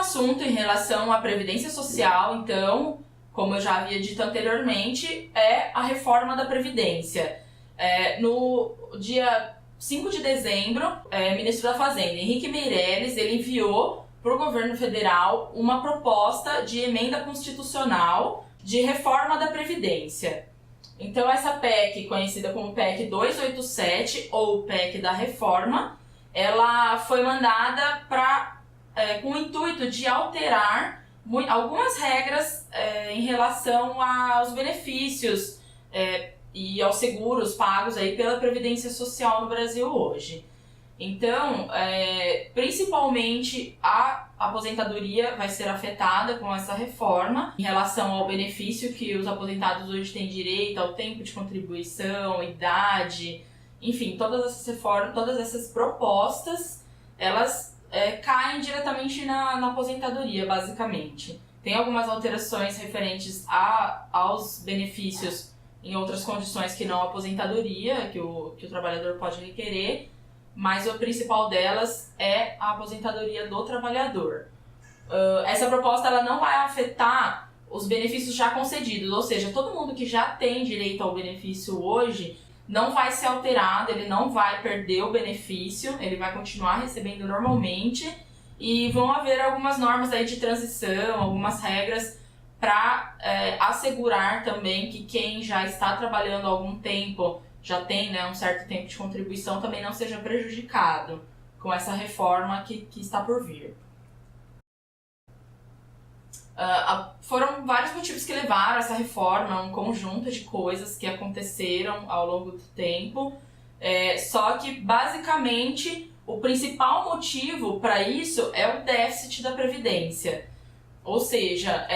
assunto em relação à Previdência Social, então, como eu já havia dito anteriormente, é a reforma da Previdência. No dia 5 de dezembro, o ministro da Fazenda, Henrique Meirelles, ele enviou para o governo federal uma proposta de emenda constitucional de reforma da Previdência. Então, essa PEC, conhecida como PEC 287, ou PEC da Reforma, ela foi mandada com o intuito de alterar algumas regras em relação aos benefícios e aos seguros pagos aí pela Previdência Social no Brasil hoje. Então, principalmente a aposentadoria vai ser afetada com essa reforma em relação ao benefício que os aposentados hoje têm direito, ao tempo de contribuição, idade, enfim, todas essas reformas, todas essas propostas, elas caem diretamente na aposentadoria, basicamente. Tem algumas alterações referentes aos benefícios em outras condições que não a aposentadoria, que o trabalhador pode requerer, mas a principal delas é a aposentadoria do trabalhador. Essa proposta ela não vai afetar os benefícios já concedidos, ou seja, todo mundo que já tem direito ao benefício hoje não vai ser alterado, ele não vai perder o benefício, ele vai continuar recebendo normalmente e vão haver algumas normas aí de transição, algumas regras para assegurar também que quem já está trabalhando há algum tempo, já tem um certo tempo de contribuição, também não seja prejudicado com essa reforma que está por vir. Foram vários motivos que levaram a essa reforma, um conjunto de coisas que aconteceram ao longo do tempo, só que basicamente o principal motivo para isso é o déficit da Previdência, ou seja,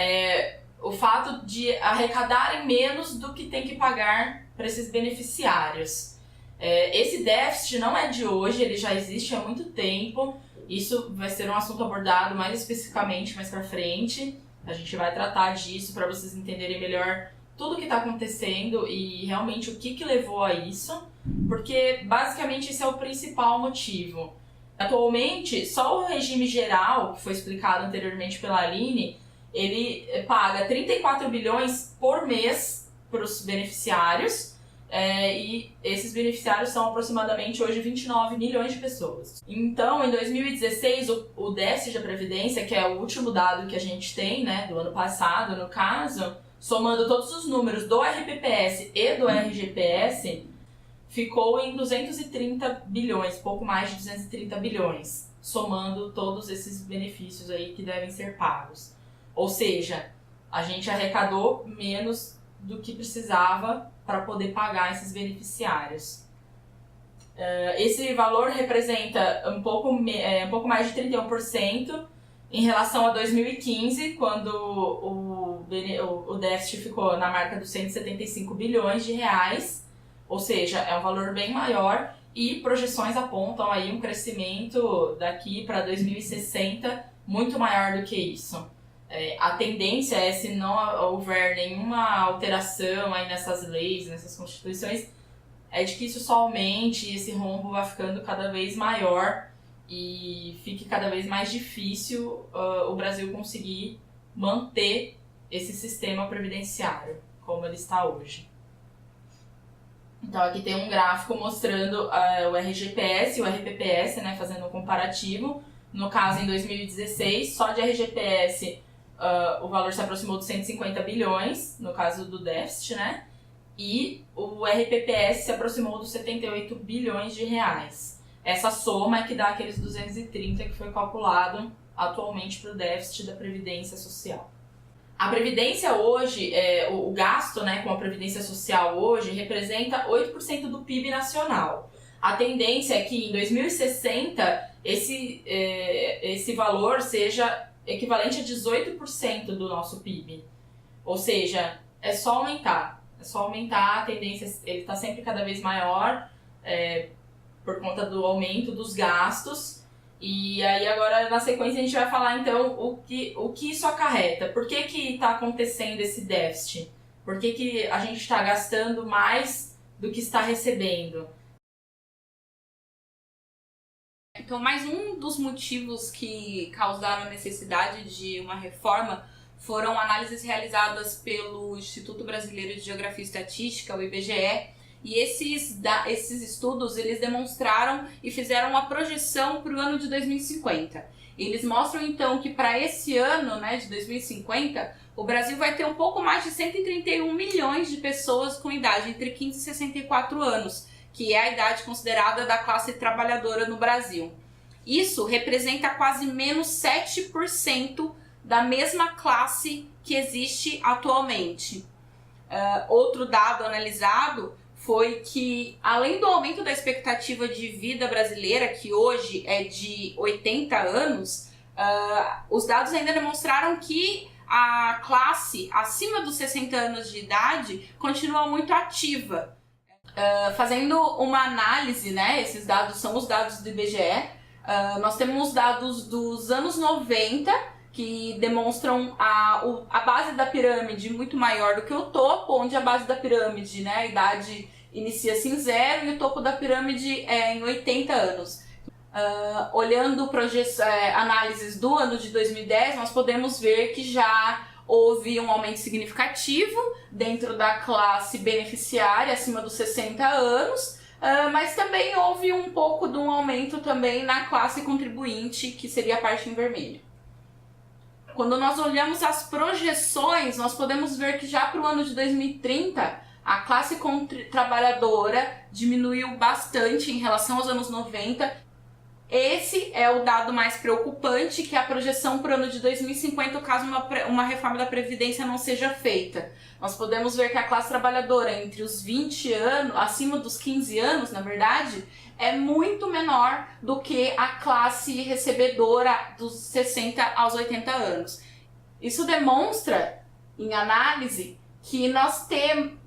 o fato de arrecadarem menos do que tem que pagar para esses beneficiários. Esse déficit não é de hoje, ele já existe há muito tempo, isso vai ser um assunto abordado mais especificamente mais para frente. A gente vai tratar disso para vocês entenderem melhor tudo o que está acontecendo e realmente o que levou a isso, porque basicamente esse é o principal motivo. Atualmente, só o regime geral, que foi explicado anteriormente pela Aline, ele paga 34 bilhões por mês para os beneficiários, e esses beneficiários são aproximadamente hoje 29 milhões de pessoas. Então, em 2016, o déficit da Previdência, que é o último dado que a gente tem, do ano passado, no caso, somando todos os números do RPPS e do RGPS, ficou em 230 bilhões, pouco mais de 230 bilhões, somando todos esses benefícios aí que devem ser pagos. Ou seja, a gente arrecadou menos do que precisava para poder pagar esses beneficiários. Esse valor representa um pouco mais de 31% em relação a 2015, quando o déficit ficou na marca dos 175 bilhões de reais, ou seja, é um valor bem maior e projeções apontam aí um crescimento daqui para 2060 muito maior do que isso. A tendência é, se não houver nenhuma alteração aí nessas leis, nessas constituições, é de que isso só aumente e esse rombo vai ficando cada vez maior e fique cada vez mais difícil o Brasil conseguir manter esse sistema previdenciário como ele está hoje. Então aqui tem um gráfico mostrando o RGPS e o RPPS, fazendo um comparativo. No caso, em 2016, só de RGPS o valor se aproximou de 150 bilhões, no caso do déficit, e o RPPS se aproximou dos 78 bilhões de reais. Essa soma é que dá aqueles 230 que foi calculado atualmente para o déficit da Previdência Social. A Previdência hoje, o gasto com a Previdência Social hoje representa 8% do PIB nacional. A tendência é que em 2060 esse valor seja equivalente a 18% do nosso PIB. Ou seja, é só aumentar, a tendência ele está sempre cada vez maior por conta do aumento dos gastos. E aí agora na sequência a gente vai falar então o que isso acarreta. Por que está acontecendo esse déficit? Por que a gente está gastando mais do que está recebendo? Então, mais um dos motivos que causaram a necessidade de uma reforma foram análises realizadas pelo Instituto Brasileiro de Geografia e Estatística, o IBGE, e esses estudos eles demonstraram e fizeram uma projeção para o ano de 2050. Eles mostram então que para esse ano, né, de 2050, o Brasil vai ter um pouco mais de 131 milhões de pessoas com idade entre 15 e 64 anos, que é a idade considerada da classe trabalhadora no Brasil. Isso representa quase menos 7% da mesma classe que existe atualmente. Outro dado analisado foi que, além do aumento da expectativa de vida brasileira, que hoje é de 80 anos, os dados ainda demonstraram que a classe acima dos 60 anos de idade continua muito ativa. Fazendo uma análise, né, esses dados são os dados do IBGE, nós temos dados dos anos 90, que demonstram a base da pirâmide muito maior do que o topo, onde a base da pirâmide, né, a idade inicia-se em 0 e o topo da pirâmide é em 80 anos. Olhando análises do ano de 2010, nós podemos ver que já houve um aumento significativo dentro da classe beneficiária acima dos 60 anos, mas também houve um pouco de um aumento também na classe contribuinte, que seria a parte em vermelho. Quando nós olhamos as projeções, nós podemos ver que já para o ano de 2030, a classe trabalhadora diminuiu bastante em relação aos anos 90. Esse é o dado mais preocupante, que é a projeção para o ano de 2050, caso uma reforma da Previdência não seja feita. Nós podemos ver que a classe trabalhadora entre os 20 anos, acima dos 15 anos, na verdade, é muito menor do que a classe recebedora dos 60 aos 80 anos. Isso demonstra, em análise, que nós temos...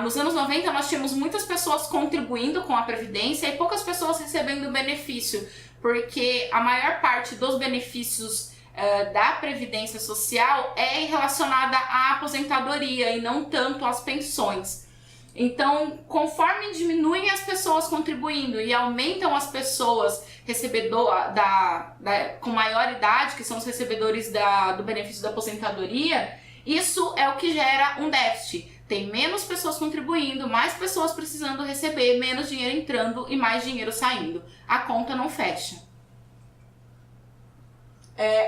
Nos anos 90 nós tínhamos muitas pessoas contribuindo com a Previdência e poucas pessoas recebendo benefício, porque a maior parte dos benefícios da Previdência Social é relacionada à aposentadoria e não tanto às pensões. Então, conforme diminuem as pessoas contribuindo e aumentam as pessoas com maior idade, que são os recebedores do benefício da aposentadoria, isso é o que gera um déficit. Tem menos pessoas contribuindo, mais pessoas precisando receber, menos dinheiro entrando e mais dinheiro saindo. A conta não fecha.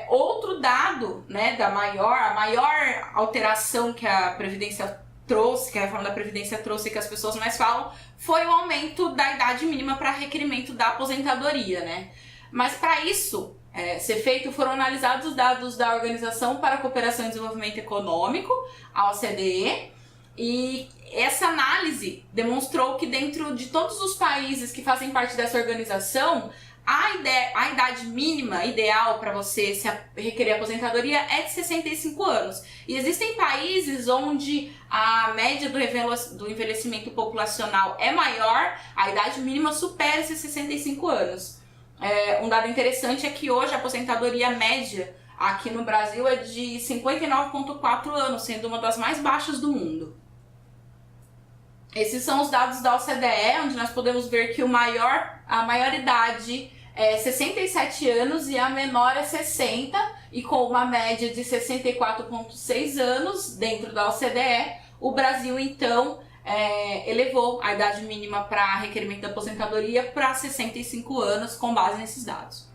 Outro dado, né, a maior alteração que a Previdência trouxe, que a reforma da Previdência trouxe e que as pessoas mais falam, foi o aumento da idade mínima para requerimento da aposentadoria, né? Mas para isso ser feito, foram analisados os dados da Organização para a Cooperação e Desenvolvimento Econômico, a OCDE, e essa análise demonstrou que dentro de todos os países que fazem parte dessa organização, a idade mínima ideal para você requerer aposentadoria é de 65 anos. E existem países onde a média do envelhecimento populacional é maior, a idade mínima supera esses 65 anos. Um dado interessante é que hoje a aposentadoria média aqui no Brasil é de 59,4 anos, sendo uma das mais baixas do mundo. Esses são os dados da OCDE, onde nós podemos ver que a maior idade é 67 anos e a menor é 60, e com uma média de 64,6 anos dentro da OCDE, o Brasil então elevou a idade mínima para requerimento da aposentadoria para 65 anos com base nesses dados.